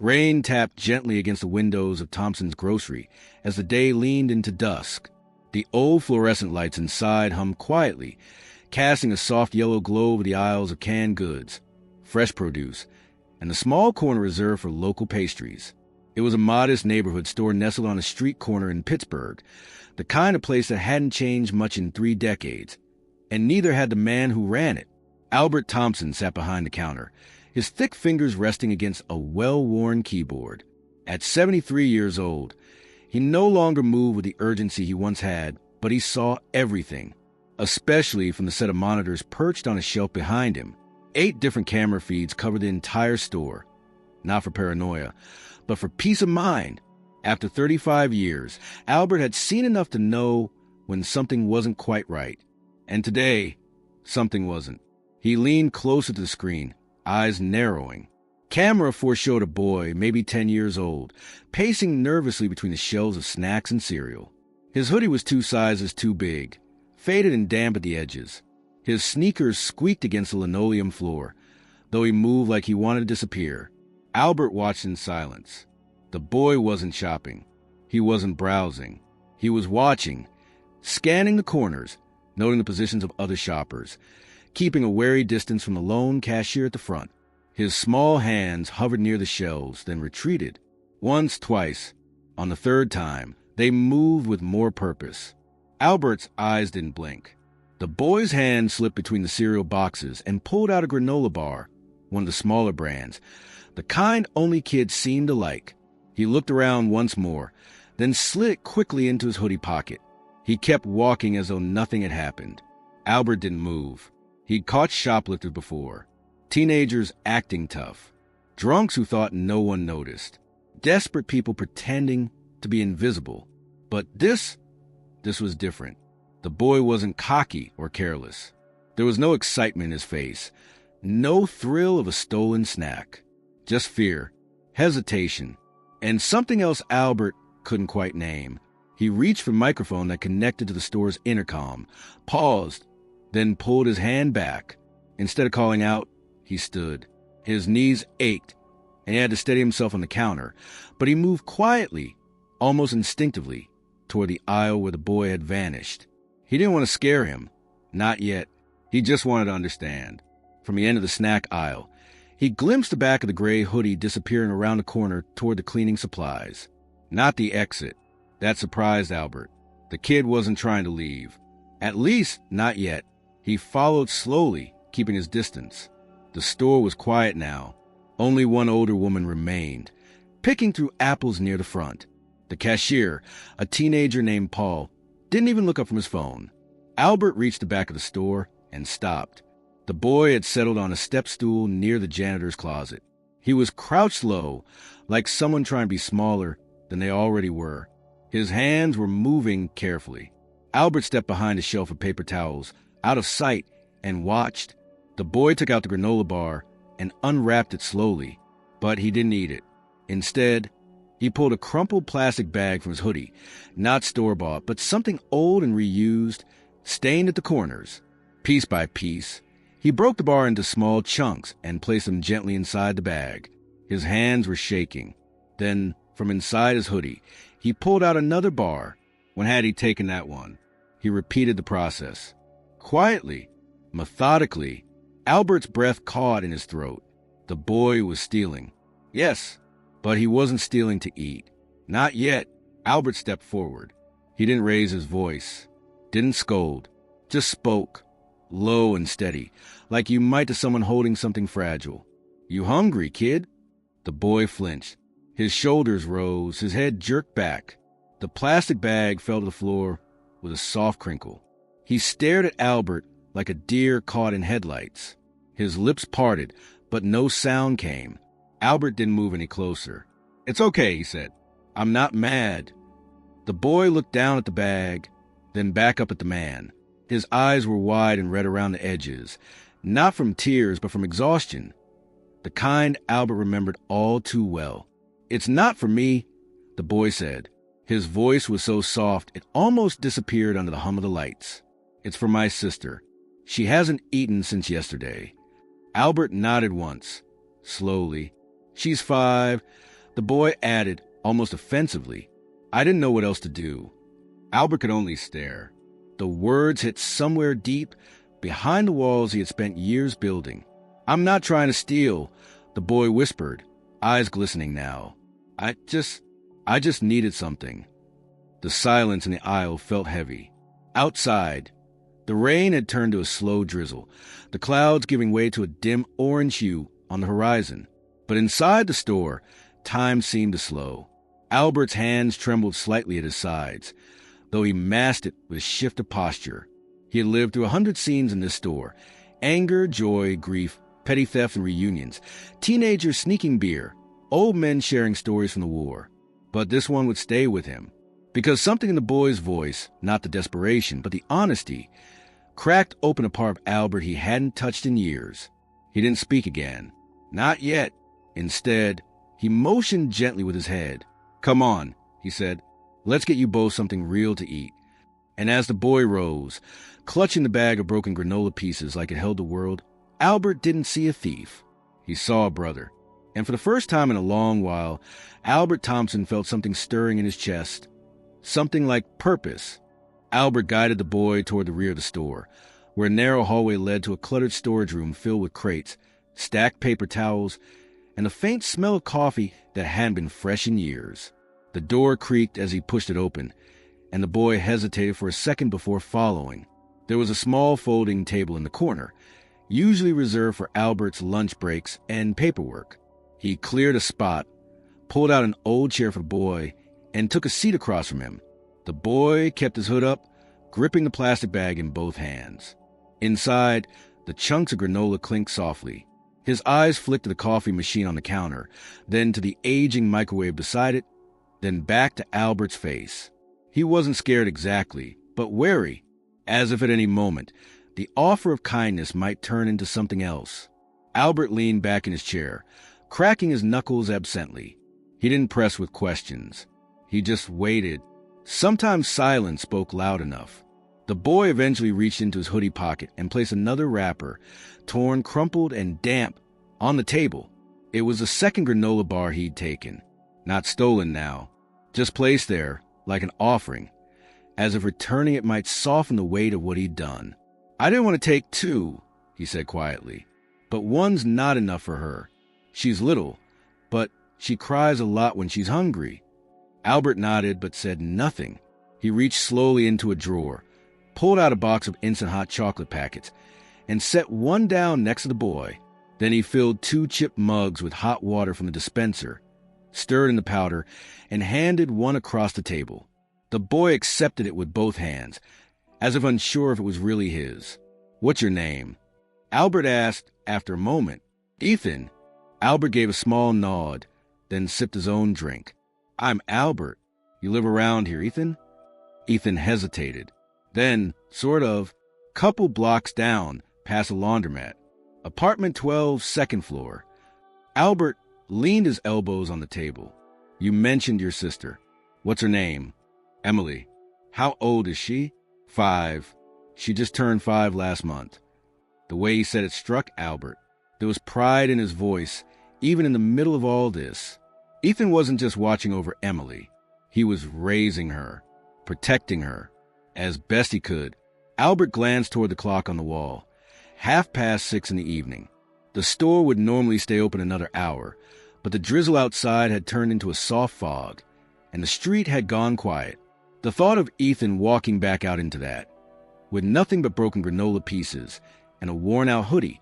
Rain tapped gently against the windows of Thompson's grocery as the day leaned into dusk. The old fluorescent lights inside hummed quietly, casting a soft yellow glow over the aisles of canned goods, fresh produce, and the small corner reserved for local pastries. It was a modest neighborhood store nestled on a street corner in Pittsburgh, the kind of place that hadn't changed much in 3 decades, and neither had the man who ran it. Albert Thompson sat behind the counter, his thick fingers resting against a well-worn keyboard. At 73 years old, he no longer moved with the urgency he once had, but he saw everything, especially from the set of monitors perched on a shelf behind him. 8 different camera feeds covered the entire store, not for paranoia, but for peace of mind. After 35 years, Albert had seen enough to know when something wasn't quite right. And today, something wasn't. He leaned closer to the screen, eyes narrowing. Camera foreshowed a boy, maybe 10 years old, pacing nervously between the shelves of snacks and cereal. His hoodie was 2 sizes too big, faded and damp at the edges. His sneakers squeaked against the linoleum floor, though he moved like he wanted to disappear. Albert watched in silence. The boy wasn't shopping. He wasn't browsing. He was watching, scanning the corners, noting the positions of other shoppers, keeping a wary distance from the lone cashier at the front. His small hands hovered near the shelves, then retreated. Once, twice. On the 3rd time, they moved with more purpose. Albert's eyes didn't blink. The boy's hand slipped between the cereal boxes and pulled out a granola bar, one of the smaller brands, the kind only kids seemed to like. He looked around once more, then slid it quickly into his hoodie pocket. He kept walking as though nothing had happened. Albert didn't move. He'd caught shoplifters before. Teenagers acting tough. Drunks who thought no one noticed. Desperate people pretending to be invisible. But this was different. The boy wasn't cocky or careless. There was no excitement in his face. No thrill of a stolen snack. Just fear, hesitation, and something else Albert couldn't quite name. He reached for a microphone that connected to the store's intercom, paused, then pulled his hand back. Instead of calling out, he stood. His knees ached, and he had to steady himself on the counter, but he moved quietly, almost instinctively, toward the aisle where the boy had vanished. He didn't want to scare him. Not yet. He just wanted to understand. From the end of the snack aisle, he glimpsed the back of the gray hoodie disappearing around the corner toward the cleaning supplies. Not the exit. That surprised Albert. The kid wasn't trying to leave. At least, not yet. He followed slowly, keeping his distance. The store was quiet now. Only one older woman remained, picking through apples near the front. The cashier, a teenager named Paul, didn't even look up from his phone. Albert reached the back of the store and stopped. The boy had settled on a step stool near the janitor's closet. He was crouched low, like someone trying to be smaller than they already were. His hands were moving carefully. Albert stepped behind a shelf of paper towels, out of sight, and watched. The boy took out the granola bar and unwrapped it slowly, but he didn't eat it. Instead, he pulled a crumpled plastic bag from his hoodie, not store-bought, but something old and reused, stained at the corners. Piece by piece, he broke the bar into small chunks and placed them gently inside the bag. His hands were shaking. Then, from inside his hoodie, he pulled out another bar. When had he taken that one? He repeated the process. Quietly, methodically, Albert's breath caught in his throat. The boy was stealing. Yes, but he wasn't stealing to eat. Not yet. Albert stepped forward. He didn't raise his voice, didn't scold, just spoke, low and steady, like you might to someone holding something fragile. "You hungry, kid?" The boy flinched. His shoulders rose, his head jerked back. The plastic bag fell to the floor with a soft crinkle. He stared at Albert like a deer caught in headlights. His lips parted, but no sound came. Albert didn't move any closer. "It's okay," he said. "I'm not mad." The boy looked down at the bag, then back up at the man. His eyes were wide and red around the edges, not from tears, but from exhaustion. The kind Albert remembered all too well. "It's not for me," the boy said. His voice was so soft it almost disappeared under the hum of the lights. "It's for my sister. She hasn't eaten since yesterday." Albert nodded once, slowly. "She's 5," the boy added, almost offensively. I didn't know what else to do. Albert could only stare. The words hit somewhere deep behind the walls he had spent years building. "I'm not trying to steal," the boy whispered, eyes glistening now. I just needed something." The silence in the aisle felt heavy. Outside, the rain had turned to a slow drizzle, the clouds giving way to a dim orange hue on the horizon. But inside the store, time seemed to slow. Albert's hands trembled slightly at his sides, though he masked it with a shift of posture. He had lived through 100 scenes in this store: anger, joy, grief, petty theft and reunions, teenagers sneaking beer, old men sharing stories from the war. But this one would stay with him, because something in the boy's voice, not the desperation, but the honesty, cracked open a part of Albert he hadn't touched in years. He didn't speak again. Not yet. Instead, he motioned gently with his head. "Come on," he said. "Let's get you both something real to eat." And as the boy rose, clutching the bag of broken granola pieces like it held the world, Albert didn't see a thief. He saw a brother. And for the first time in a long while, Albert Thompson felt something stirring in his chest. Something like purpose. Albert guided the boy toward the rear of the store, where a narrow hallway led to a cluttered storage room filled with crates, stacked paper towels, and a faint smell of coffee that hadn't been fresh in years. The door creaked as he pushed it open, and the boy hesitated for a second before following. There was a small folding table in the corner, usually reserved for Albert's lunch breaks and paperwork. He cleared a spot, pulled out an old chair for the boy, and took a seat across from him. The boy kept his hood up, gripping the plastic bag in both hands. Inside, the chunks of granola clinked softly. His eyes flicked to the coffee machine on the counter, then to the aging microwave beside it, then back to Albert's face. He wasn't scared exactly, but wary, as if at any moment the offer of kindness might turn into something else. Albert leaned back in his chair, cracking his knuckles absently. He didn't press with questions. He just waited. Sometimes silence spoke loud enough. The boy eventually reached into his hoodie pocket and placed another wrapper, torn, crumpled, and damp, on the table. It was the second granola bar he'd taken. Not stolen now, just placed there like an offering, as if returning it might soften the weight of what he'd done. "I didn't want to take 2, he said quietly, "but one's not enough for her. She's little, but she cries a lot when she's hungry." Albert nodded but said nothing. He reached slowly into a drawer, pulled out a box of instant hot chocolate packets, and set one down next to the boy. Then he filled 2 chipped mugs with hot water from the dispenser, stirred in the powder, and handed one across the table. The boy accepted it with both hands, as if unsure if it was really his. "What's your name?" Albert asked after a moment. "Ethan." Albert gave a small nod, then sipped his own drink. "I'm Albert. You live around here, Ethan?" Ethan hesitated. Then, sort of, couple blocks down, past a laundromat. Apartment 12, second floor. Albert leaned his elbows on the table. "You mentioned your sister. What's her name?" "Emily." "How old is she?" 5. She just turned 5 last month." The way he said it struck Albert. There was pride in his voice, even in the middle of all this. Ethan wasn't just watching over Emily. He was raising her, protecting her, as best he could. Albert glanced toward the clock on the wall. 6:30 in the evening. The store would normally stay open another hour, but the drizzle outside had turned into a soft fog, and the street had gone quiet. The thought of Ethan walking back out into that, with nothing but broken granola pieces and a worn-out hoodie,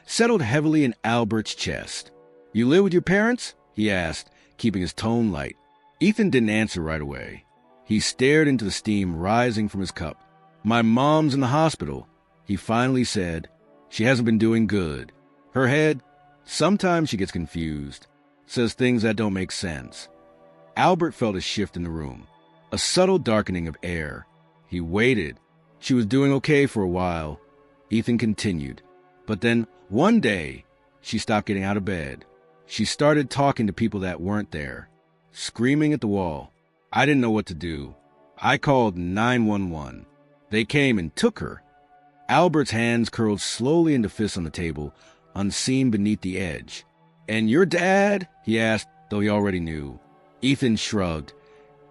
settled heavily in Albert's chest. "You live with your parents?" he asked, keeping his tone light. Ethan didn't answer right away. He stared into the steam rising from his cup. "My mom's in the hospital," he finally said. "She hasn't been doing good. Her head, sometimes she gets confused, says things that don't make sense." Albert felt a shift in the room, a subtle darkening of air. He waited. "She was doing okay for a while," Ethan continued. "But then, one day, she stopped getting out of bed. She started talking to people that weren't there, screaming at the wall. I didn't know what to do. I called 911. They came and took her." Albert's hands curled slowly into fists on the table, unseen beneath the edge. "And your dad?" he asked, though he already knew. Ethan shrugged,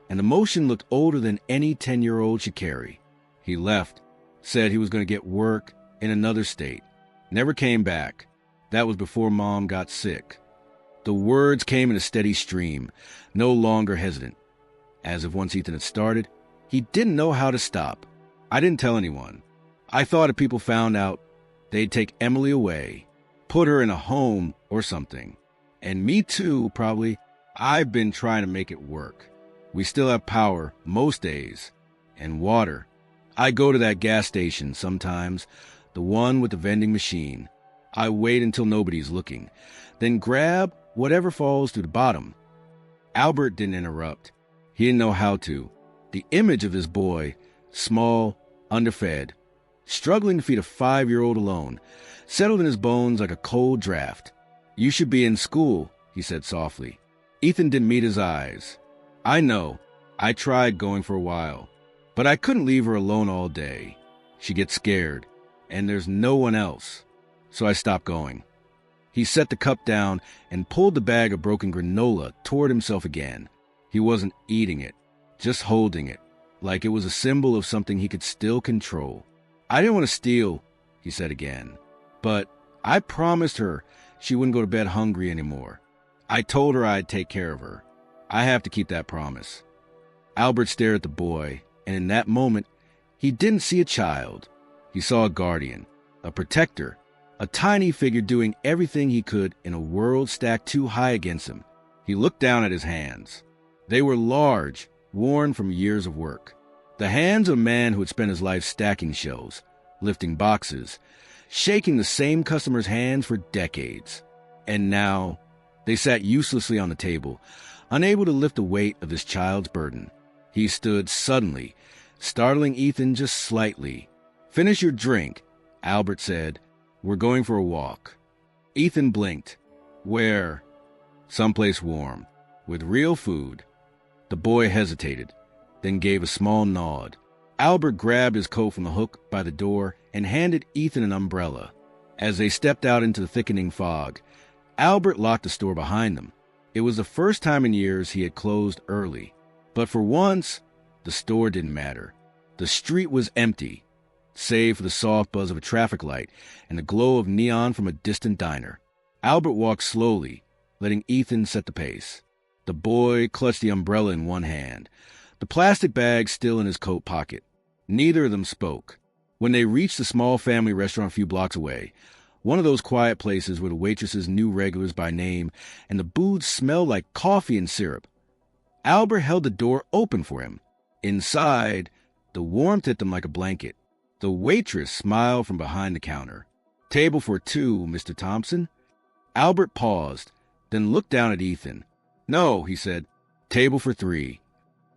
and the motion looked older than any 10-year-old should carry. He left, said he was going to get work in another state. Never came back. That was before Mom got sick. The words came in a steady stream, no longer hesitant. As if once Ethan had started, he didn't know how to stop. "I didn't tell anyone. I thought if people found out, they'd take Emily away, put her in a home or something. And me too, probably. I've been trying to make it work. We still have power most days. And water. I go to that gas station sometimes, the one with the vending machine. I wait until nobody's looking, then grab whatever falls to the bottom." Albert didn't interrupt. He didn't know how to. The image of this boy, small, underfed, struggling to feed a 5-year-old alone, settled in his bones like a cold draft. "You should be in school," he said softly. Ethan didn't meet his eyes. "I know. I tried going for a while. But I couldn't leave her alone all day. She gets scared, and there's no one else. So I stopped going." He set the cup down and pulled the bag of broken granola toward himself again. He wasn't eating it, just holding it, like it was a symbol of something he could still control. "I didn't want to steal," he said again. "But I promised her she wouldn't go to bed hungry anymore. I told her I'd take care of her. I have to keep that promise." Albert stared at the boy, and in that moment, he didn't see a child. He saw a guardian, a protector, a tiny figure doing everything he could in a world stacked too high against him. He looked down at his hands. They were large, worn from years of work. The hands of a man who had spent his life stacking shelves, lifting boxes, shaking the same customer's hands for decades. And now, they sat uselessly on the table, unable to lift the weight of this child's burden. He stood suddenly, startling Ethan just slightly. "Finish your drink," Albert said. "We're going for a walk." Ethan blinked. "Where?" "Someplace warm, with real food." The boy hesitated, then gave a small nod. Albert grabbed his coat from the hook by the door and handed Ethan an umbrella. As they stepped out into the thickening fog, Albert locked the store behind them. It was the first time in years he had closed early. But for once, the store didn't matter. The street was empty, save for the soft buzz of a traffic light and the glow of neon from a distant diner. Albert walked slowly, letting Ethan set the pace. The boy clutched the umbrella in one hand, the plastic bag still in his coat pocket. Neither of them spoke. When they reached the small family restaurant a few blocks away, one of those quiet places where the waitresses knew regulars by name and the booths smelled like coffee and syrup, Albert held the door open for him. Inside, the warmth hit them like a blanket. The waitress smiled from behind the counter. "Table for 2, Mr. Thompson." Albert paused, then looked down at Ethan. "No," he said. "Table for 3.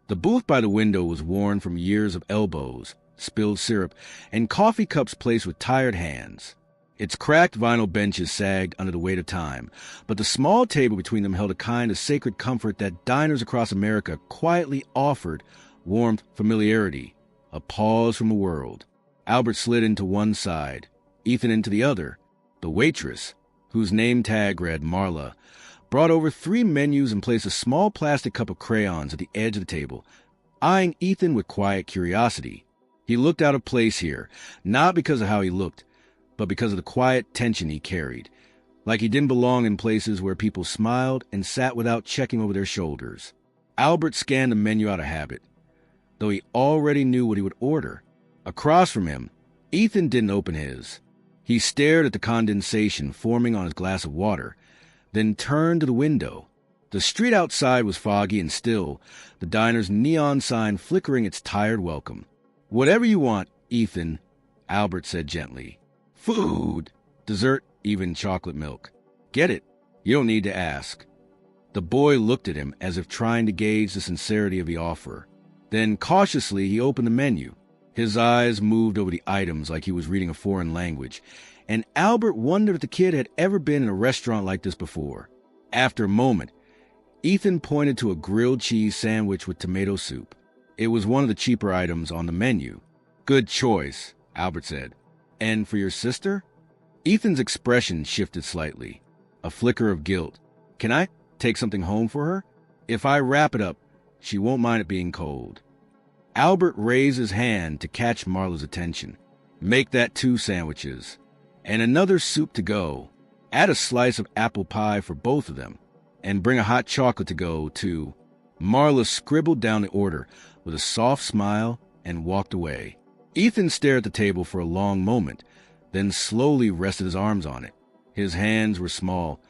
The booth by the window was worn from years of elbows, spilled syrup, and coffee cups placed with tired hands. Its cracked vinyl benches sagged under the weight of time, but the small table between them held a kind of sacred comfort that diners across America quietly offered: warmth, familiarity, a pause from the world. Albert slid into one side, Ethan into the other. The waitress, whose name tag read Marla, brought over 3 menus and placed a small plastic cup of crayons at the edge of the table, eyeing Ethan with quiet curiosity. He looked out of place here, not because of how he looked, but because of the quiet tension he carried, like he didn't belong in places where people smiled and sat without checking over their shoulders. Albert scanned the menu out of habit, though he already knew what he would order. Across from him, Ethan didn't open his. He stared at the condensation forming on his glass of water, then turned to the window. The street outside was foggy and still, the diner's neon sign flickering its tired welcome. "Whatever you want, Ethan," Albert said gently. "Food, dessert, even chocolate milk. Get it. You don't need to ask." The boy looked at him as if trying to gauge the sincerity of the offer. Then cautiously he opened the menu. His eyes moved over the items like he was reading a foreign language, and Albert wondered if the kid had ever been in a restaurant like this before. After a moment, Ethan pointed to a grilled cheese sandwich with tomato soup. It was one of the cheaper items on the menu. "Good choice," Albert said. "And for your sister?" Ethan's expression shifted slightly. a flicker of guilt. Can I take something home for her? If I wrap it up, she won't mind it being cold. Albert raised his hand to catch Marla's attention. Make that 2 sandwiches. And another soup to go. Add a slice of apple pie for both of them. And bring a hot chocolate to go, too. Marla scribbled down the order with a soft smile and walked away. Ethan stared at the table for a long moment, then slowly rested his arms on it. His hands were small,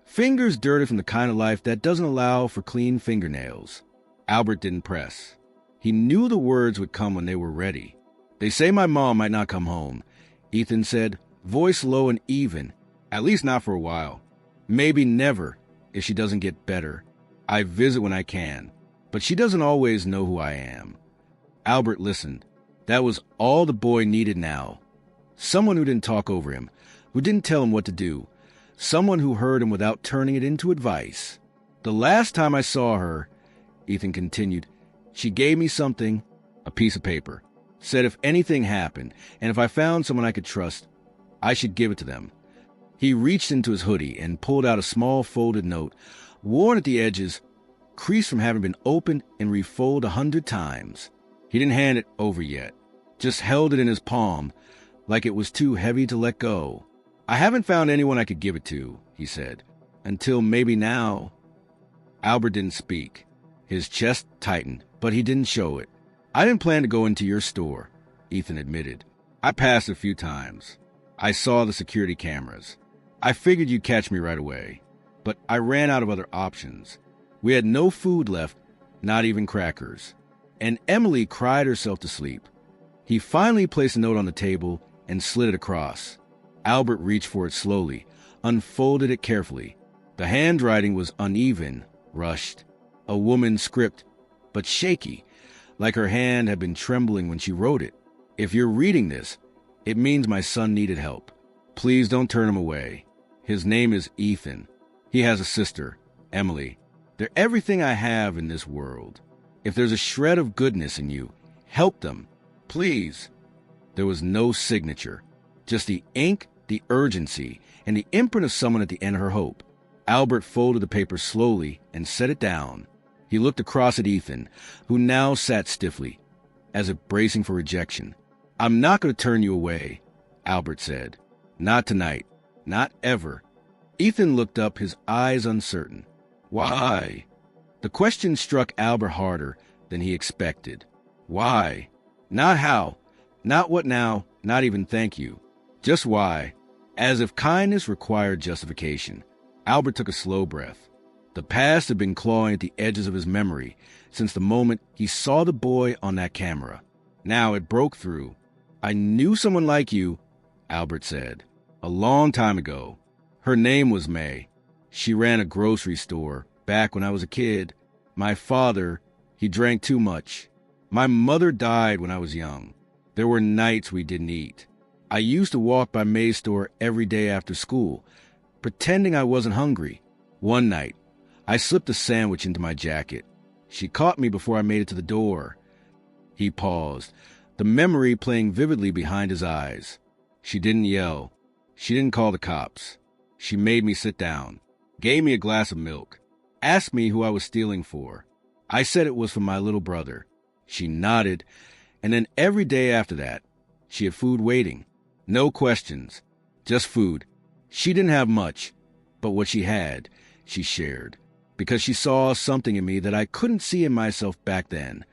fingers dirty from the kind of life that doesn't allow for clean fingernails. Albert didn't press. He knew the words would come when they were ready. They say my mom might not come home, Ethan said, voice low and even, at least not for a while. Maybe never, if she doesn't get better. I visit when I can, but she doesn't always know who I am. Albert listened. That was all the boy needed now. Someone who didn't talk over him, who didn't tell him what to do. Someone who heard him without turning it into advice. The last time I saw her, Ethan continued, she gave me something, a piece of paper. Said if anything happened, and if I found someone I could trust, I should give it to them. He reached into his hoodie and pulled out a small folded note, worn at the edges, creased from having been opened and refolded 100 times. He didn't hand it over yet, just held it in his palm, like it was too heavy to let go. I haven't found anyone I could give it to, he said, until maybe now. Albert didn't speak. His chest tightened, but he didn't show it. I didn't plan to go into your store, Ethan admitted. I passed a few times. I saw the security cameras. I figured you'd catch me right away, but I ran out of other options. We had no food left, not even crackers. And Emily cried herself to sleep. He finally placed a note on the table and slid it across. Albert reached for it slowly, unfolded it carefully. The handwriting was uneven, rushed. A woman's script, but shaky, like her hand had been trembling when she wrote it. If you're reading this, it means my son needed help. Please don't turn him away. His name is Ethan. He has a sister, Emily. They're everything I have in this world. If there's a shred of goodness in you, help them. Please. There was no signature, just the ink, the urgency, and the imprint of someone at the end of her hope. Albert folded the paper slowly and set it down. He looked across at Ethan, who now sat stiffly, as if bracing for rejection. I'm not going to turn you away, Albert said. Not tonight. Not ever. Ethan looked up, his eyes uncertain. Why? The question struck Albert harder than he expected. Why? Not how. Not what now. Not even thank you. Just why. As if kindness required justification. Albert took a slow breath. The past had been clawing at the edges of his memory since the moment he saw the boy on that camera. Now it broke through. I knew someone like you, Albert said, a long time ago. Her name was May. She ran a grocery store back when I was a kid. My father, he drank too much. My mother died when I was young. There were nights we didn't eat. I used to walk by May's store every day after school, pretending I wasn't hungry. One night, I slipped a sandwich into my jacket. She caught me before I made it to the door. He paused, the memory playing vividly behind his eyes. She didn't yell. She didn't call the cops. She made me sit down, gave me a glass of milk, asked me who I was stealing for. I said it was for my little brother. She nodded, and then every day after that, she had food waiting. No questions, just food. She didn't have much, but what she had, she shared, because she saw something in me that I couldn't see in myself back then.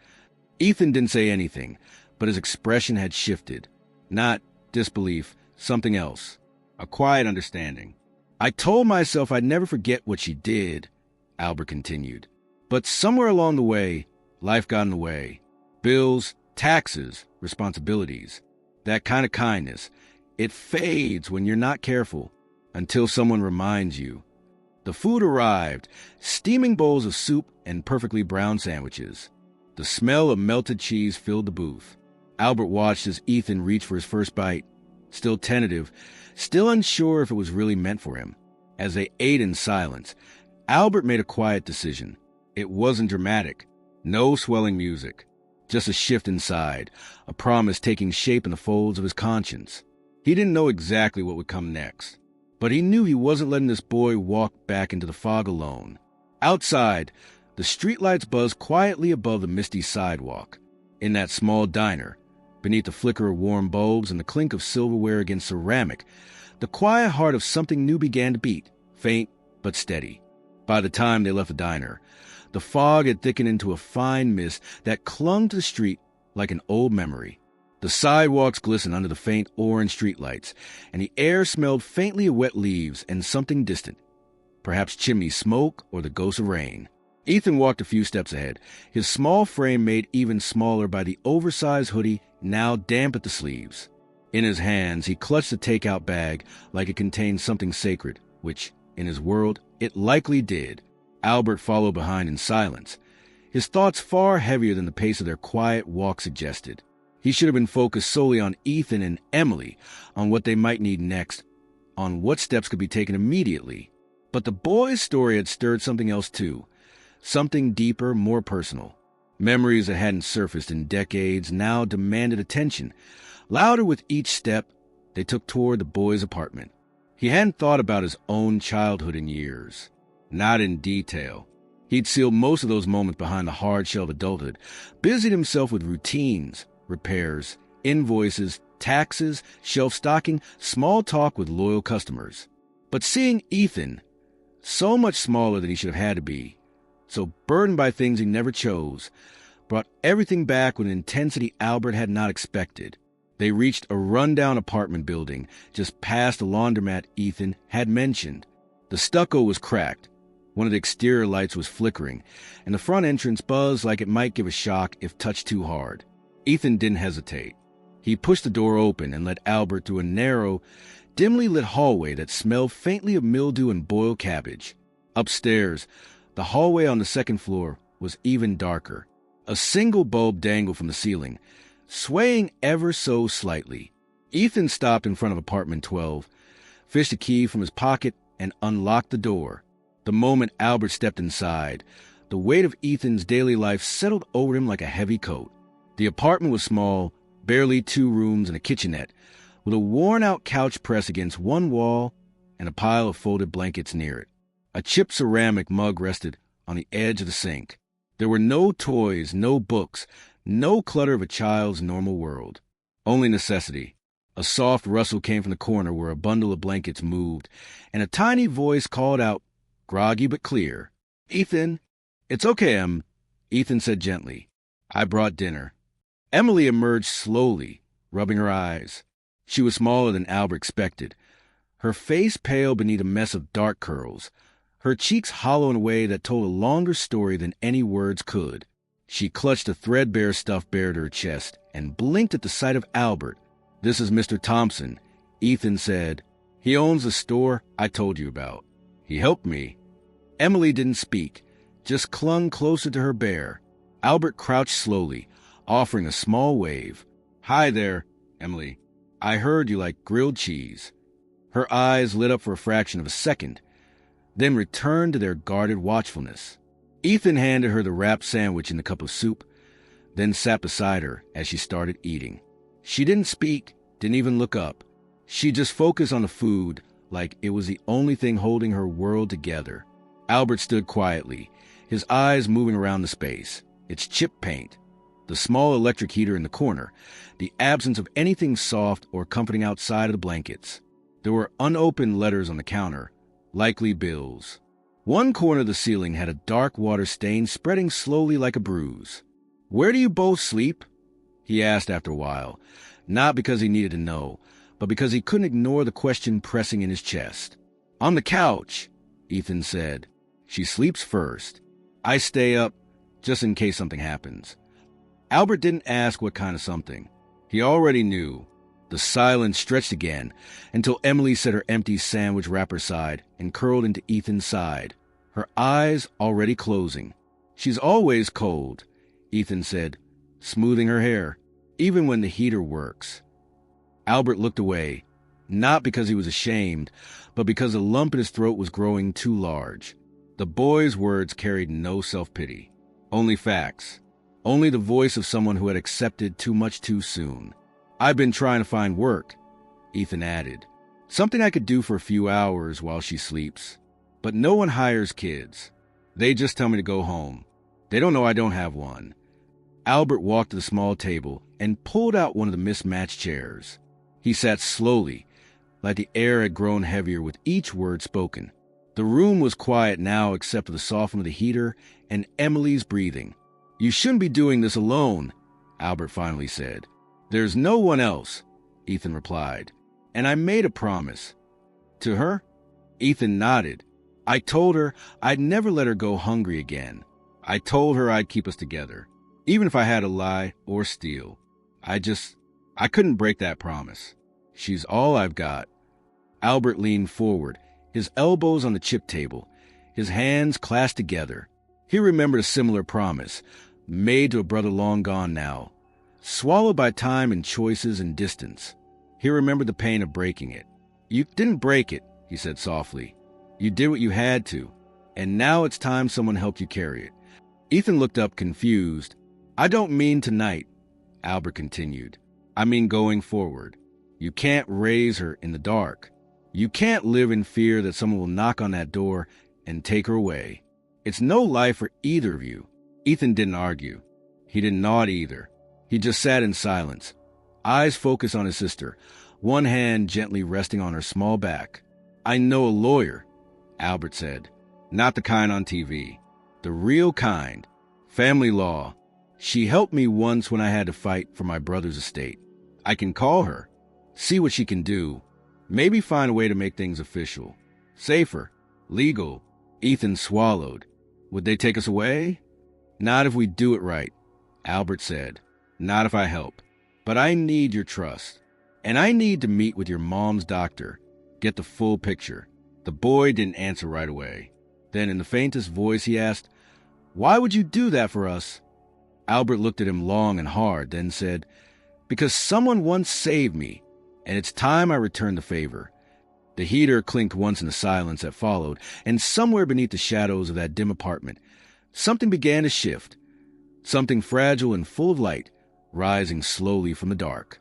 Ethan didn't say anything, but his expression had shifted. Not disbelief, something else. A quiet understanding. I told myself I'd never forget what she did, Albert continued. But somewhere along the way, life got in the way. Bills, taxes, responsibilities. That kind of kindness. It fades when you're not careful, until someone reminds you. The food arrived, steaming bowls of soup and perfectly browned sandwiches. The smell of melted cheese filled the booth. Albert watched as Ethan reached for his first bite, still tentative, still unsure if it was really meant for him. As they ate in silence, Albert made a quiet decision. It wasn't dramatic. No swelling music. Just a shift inside, a promise taking shape in the folds of his conscience. He didn't know exactly what would come next, But he knew he wasn't letting this boy walk back into the fog alone. Outside, the streetlights buzzed quietly above the misty sidewalk. In that small diner, beneath the flicker of warm bulbs and the clink of silverware against ceramic, the quiet heart of something new began to beat, faint but steady. By the time they left the diner, the fog had thickened into a fine mist that clung to the street like an old memory. The sidewalks glistened under the faint orange streetlights, and the air smelled faintly of wet leaves and something distant, perhaps chimney smoke or the ghost of rain. Ethan walked a few steps ahead, his small frame made even smaller by the oversized hoodie now damp at the sleeves. In his hands, he clutched the takeout bag like it contained something sacred, which, in his world, it likely did. Albert followed behind in silence, his thoughts far heavier than the pace of their quiet walk suggested. He should have been focused solely on Ethan and Emily, on what they might need next, on what steps could be taken immediately. But the boy's story had stirred something else too, something deeper, more personal. Memories that hadn't surfaced in decades now demanded attention. Louder with each step, they took toward the boy's apartment. He hadn't thought about his own childhood in years. Not in detail. He'd sealed most of those moments behind the hard shell of adulthood, busied himself with routines, repairs, invoices, taxes, shelf stocking, small talk with loyal customers. But seeing Ethan, so much smaller than he should have had to be, so burdened by things he never chose, brought everything back with an intensity Albert had not expected. They reached a rundown apartment building just past the laundromat Ethan had mentioned. The stucco was cracked, one of the exterior lights was flickering, and the front entrance buzzed like it might give a shock if touched too hard. Ethan didn't hesitate. He pushed the door open and led Albert through a narrow, dimly lit hallway that smelled faintly of mildew and boiled cabbage. Upstairs, the hallway on the second floor was even darker. A single bulb dangled from the ceiling, swaying ever so slightly. Ethan stopped in front of apartment 12, fished a key from his pocket, and unlocked the door. The moment Albert stepped inside, the weight of Ethan's daily life settled over him like a heavy coat. The apartment was small, barely 2 rooms and a kitchenette, with a worn-out couch pressed against one wall and a pile of folded blankets near it. A chipped ceramic mug rested on the edge of the sink. There were no toys, no books, no clutter of a child's normal world. Only necessity. A soft rustle came from the corner where a bundle of blankets moved, and a tiny voice called out, groggy but clear, "Ethan." "It's okay, Em," Ethan said gently. "I brought dinner." Emily emerged slowly, rubbing her eyes. She was smaller than Albert expected, her face pale beneath a mess of dark curls, her cheeks hollow in a way that told a longer story than any words could. She clutched a threadbare stuffed bear to her chest and blinked at the sight of Albert. "This is Mr. Thompson," Ethan said. "He owns the store I told you about. He helped me." Emily didn't speak, just clung closer to her bear. Albert crouched slowly, offering a small wave. "Hi there, Emily. I heard you like grilled cheese." Her eyes lit up for a fraction of a second, then returned to their guarded watchfulness. Ethan handed her the wrapped sandwich and the cup of soup, then sat beside her as she started eating. She didn't speak, didn't even look up. She just focused on the food like it was the only thing holding her world together. Albert stood quietly, his eyes moving around the space. Its chip paint, the small electric heater in the corner, the absence of anything soft or comforting outside of the blankets. There were unopened letters on the counter, likely bills. One corner of the ceiling had a dark water stain spreading slowly like a bruise. "Where do you both sleep?" he asked after a while, not because he needed to know, but because he couldn't ignore the question pressing in his chest. "On the couch," Ethan said. "She sleeps first. I stay up just in case something happens." Albert didn't ask what kind of something. He already knew. The silence stretched again until Emily set her empty sandwich wrapper aside and curled into Ethan's side, her eyes already closing. "She's always cold," Ethan said, smoothing her hair, "even when the heater works." Albert looked away, not because he was ashamed, but because the lump in his throat was growing too large. The boy's words carried no self-pity, only facts, only the voice of someone who had accepted too much too soon. "I've been trying to find work," Ethan added. Something I could do for a few hours while she sleeps. But no one hires kids. They just tell me to go home. They don't know I don't have one. Albert walked to the small table and pulled out one of the mismatched chairs. He sat slowly, like the air had grown heavier with each word spoken. The room was quiet now except for the softness of the heater and Emily's breathing. "You shouldn't be doing this alone," Albert finally said. "There's no one else," Ethan replied. "And I made a promise." "To her?" Ethan nodded. "I told her I'd never let her go hungry again. I told her I'd keep us together, even if I had to lie or steal. I couldn't break that promise. She's all I've got." Albert leaned forward, his elbows on the chip table, his hands clasped together. He remembered a similar promise, made to a brother long gone now, swallowed by time and choices and distance. He remembered the pain of breaking it. "You didn't break it," he said softly. "You did what you had to, and now it's time someone helped you carry it." Ethan looked up confused. "I don't mean tonight," Albert continued. "I mean going forward. You can't raise her in the dark. You can't live in fear that someone will knock on that door and take her away. It's no life for either of you." Ethan didn't argue. He didn't nod either. He just sat in silence, eyes focused on his sister, one hand gently resting on her small back. "I know a lawyer," Albert said. "Not the kind on TV. The real kind. Family law. She helped me once when I had to fight for my brother's estate. I can call her, see what she can do, maybe find a way to make things official. Safer. Legal." Ethan swallowed. "Would they take us away?" "Not if we do it right," Albert said. "Not if I help. But I need your trust. And I need to meet with your mom's doctor, get the full picture." The boy didn't answer right away. Then in the faintest voice he asked, "Why would you do that for us?" Albert looked at him long and hard, then said, "Because someone once saved me, and it's time I returned the favor." The heater clinked once in the silence that followed, and somewhere beneath the shadows of that dim apartment, something began to shift, something fragile and full of light, rising slowly from the dark.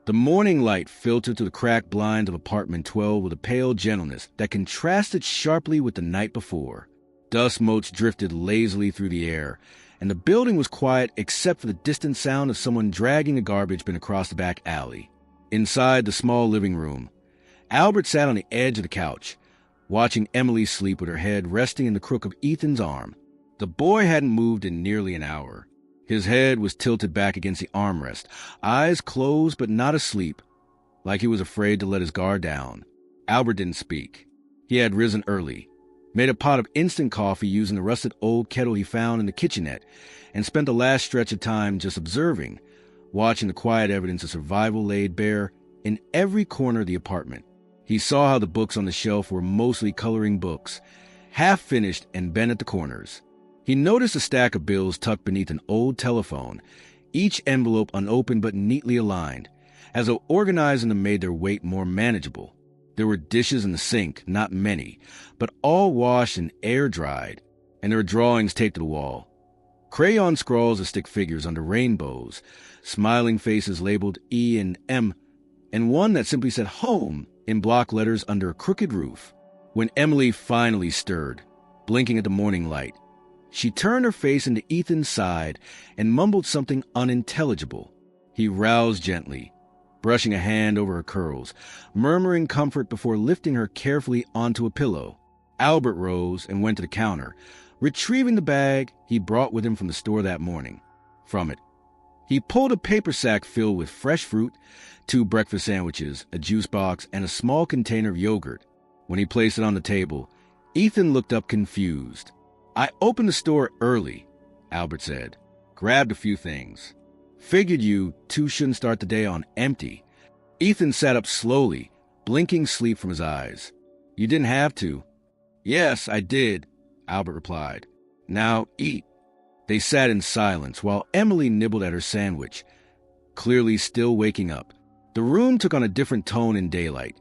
The morning light filtered through the cracked blinds of apartment 12 with a pale gentleness that contrasted sharply with the night before. Dust motes drifted lazily through the air, and the building was quiet except for the distant sound of someone dragging a garbage bin across the back alley. Inside the small living room, Albert sat on the edge of the couch, watching Emily sleep with her head resting in the crook of Ethan's arm. The boy hadn't moved in nearly an hour. His head was tilted back against the armrest, eyes closed but not asleep, like he was afraid to let his guard down. Albert didn't speak. He had risen early, made a pot of instant coffee using the rusted old kettle he found in the kitchenette, and spent the last stretch of time just observing, watching the quiet evidence of survival laid bare in every corner of the apartment. He saw how the books on the shelf were mostly coloring books, half-finished and bent at the corners. He noticed a stack of bills tucked beneath an old telephone, each envelope unopened but neatly aligned, as though organizing them made their weight more manageable. There were dishes in the sink, not many, but all washed and air-dried, and there were drawings taped to the wall. Crayon scrawls of stick figures under rainbows, smiling faces labeled E and M, and one that simply said home in block letters under a crooked roof. When Emily finally stirred, blinking at the morning light, she turned her face into Ethan's side and mumbled something unintelligible. He roused gently, brushing a hand over her curls, murmuring comfort before lifting her carefully onto a pillow. Albert rose and went to the counter, retrieving the bag he brought with him from the store that morning. From it, he pulled a paper sack filled with fresh fruit, 2 breakfast sandwiches, a juice box, and a small container of yogurt. When he placed it on the table, Ethan looked up confused. "I opened the store early," Albert said. "Grabbed a few things. Figured you two shouldn't start the day on empty." Ethan sat up slowly, blinking sleep from his eyes. "You didn't have to." "Yes, I did," Albert replied. "Now eat." They sat in silence while Emily nibbled at her sandwich, clearly still waking up. The room took on a different tone in daylight.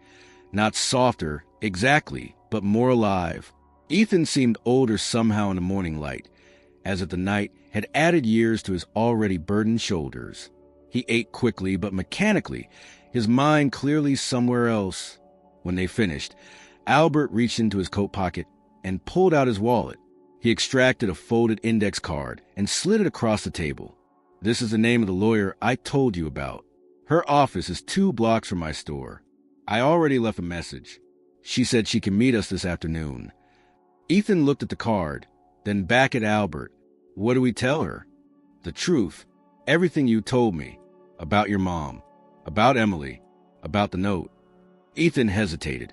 Not softer, exactly, but more alive. Ethan seemed older somehow in the morning light, as if the night had added years to his already burdened shoulders. He ate quickly but mechanically, his mind clearly somewhere else. When they finished, Albert reached into his coat pocket and pulled out his wallet. He extracted a folded index card and slid it across the table. "This is the name of the lawyer I told you about. Her office is 2 blocks from my store. I already left a message. She said she can meet us this afternoon." Ethan looked at the card, then back at Albert. "What do we tell her?" "The truth. Everything you told me. About your mom. About Emily. About the note." Ethan hesitated,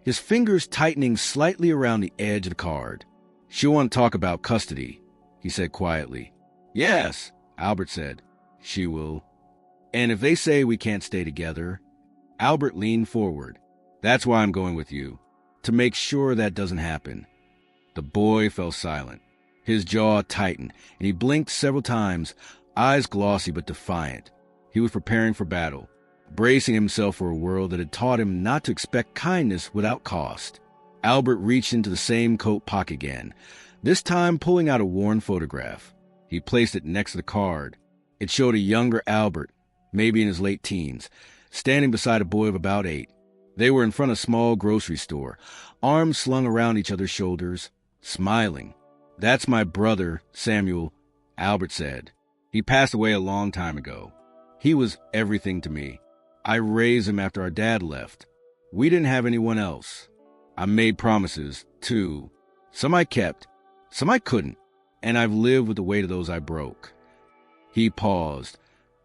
his fingers tightening slightly around the edge of the card. "She'll want to talk about custody," he said quietly. "Yes," Albert said. "She will. And if they say we can't stay together..." Albert leaned forward. "That's why I'm going with you. To make sure that doesn't happen." The boy fell silent. His jaw tightened, and he blinked several times, eyes glossy but defiant. He was preparing for battle, bracing himself for a world that had taught him not to expect kindness without cost. Albert reached into the same coat pocket again, this time pulling out a worn photograph. He placed it next to the card. It showed a younger Albert, maybe in his late teens, standing beside a boy of about 8. They were in front of a small grocery store, arms slung around each other's shoulders, smiling. "That's my brother, Samuel," Albert said. "He passed away a long time ago. He was everything to me. I raised him after our dad left. We didn't have anyone else. I made promises, too. Some I kept, some I couldn't, and I've lived with the weight of those I broke." He paused,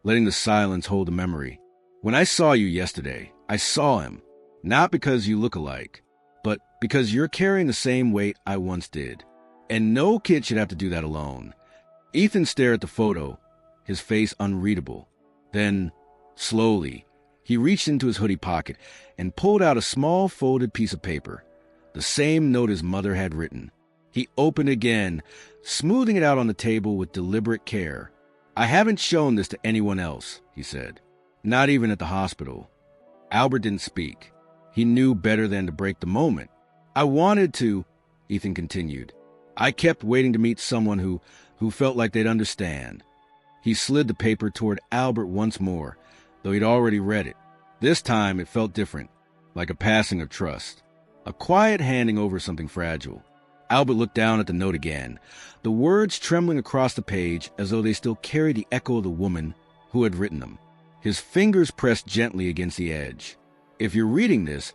letting the silence hold the memory. "When I saw you yesterday, I saw him, not because you look alike, but because you're carrying the same weight I once did. And no kid should have to do that alone." Ethan stared at the photo, his face unreadable. Then, slowly, he reached into his hoodie pocket and pulled out a small folded piece of paper, the same note his mother had written. He opened again, smoothing it out on the table with deliberate care. "I haven't shown this to anyone else," he said. "Not even at the hospital." Albert didn't speak. He knew better than to break the moment. "I wanted to," Ethan continued. "I kept waiting to meet someone who felt like they'd understand." He slid the paper toward Albert once more, though he'd already read it. This time it felt different, like a passing of trust, a quiet handing over something fragile. Albert looked down at the note again, the words trembling across the page as though they still carried the echo of the woman who had written them. His fingers pressed gently against the edge. "If you're reading this,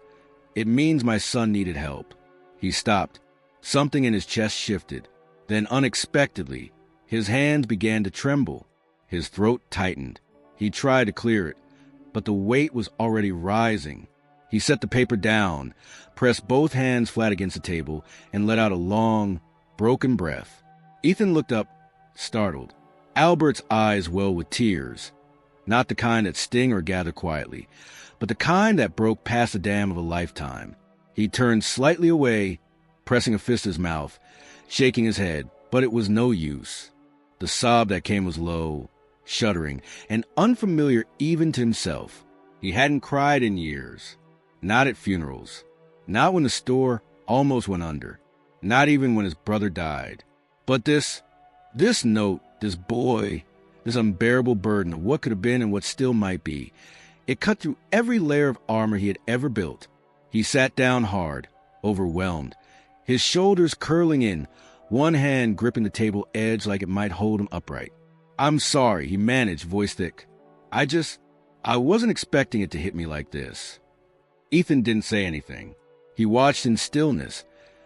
it means my son needed help." He stopped. Something in his chest shifted. Then unexpectedly, his hands began to tremble. His throat tightened. He tried to clear it, but the weight was already rising. He set the paper down, pressed both hands flat against the table, and let out a long, broken breath. Ethan looked up, startled. Albert's eyes welled with tears, not the kind that sting or gather quietly, but the kind that broke past the dam of a lifetime. He turned slightly away, pressing a fist to his mouth, shaking his head, but it was no use. The sob that came was low, shuddering, and unfamiliar even to himself. He hadn't cried in years. Not at funerals. Not when the store almost went under. Not even when his brother died. But this note, this boy, this unbearable burden of what could have been and what still might be, it cut through every layer of armor he had ever built. He sat down hard, overwhelmed, his shoulders curling in, one hand gripping the table edge like it might hold him upright. "I'm sorry," he managed, voice thick. I wasn't expecting it to hit me like this." Ethan didn't say anything. He watched in stillness,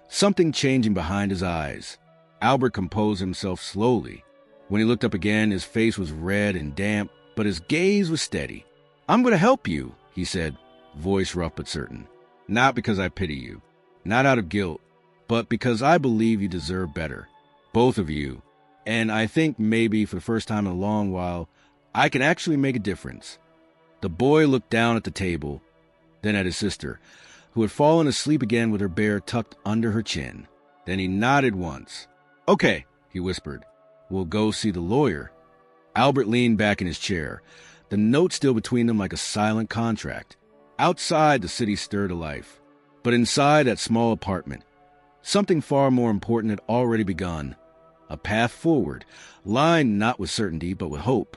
something changing behind his eyes. Albert composed himself slowly. When he looked up again, his face was red and damp, but his gaze was steady. "I'm going to help you," he said, voice rough but certain. "Not because I pity you, not out of guilt, but because I believe you deserve better. Both of you. And I think maybe for the first time in a long while, I can actually make a difference." The boy looked down at the table, then at his sister, who had fallen asleep again with her bear tucked under her chin. Then he nodded once. "Okay," he whispered. "We'll go see the lawyer." Albert leaned back in his chair, the note still between them like a silent contract. Outside, the city stirred to life. But inside that small apartment, something far more important had already begun. A path forward, lined not with certainty but with hope.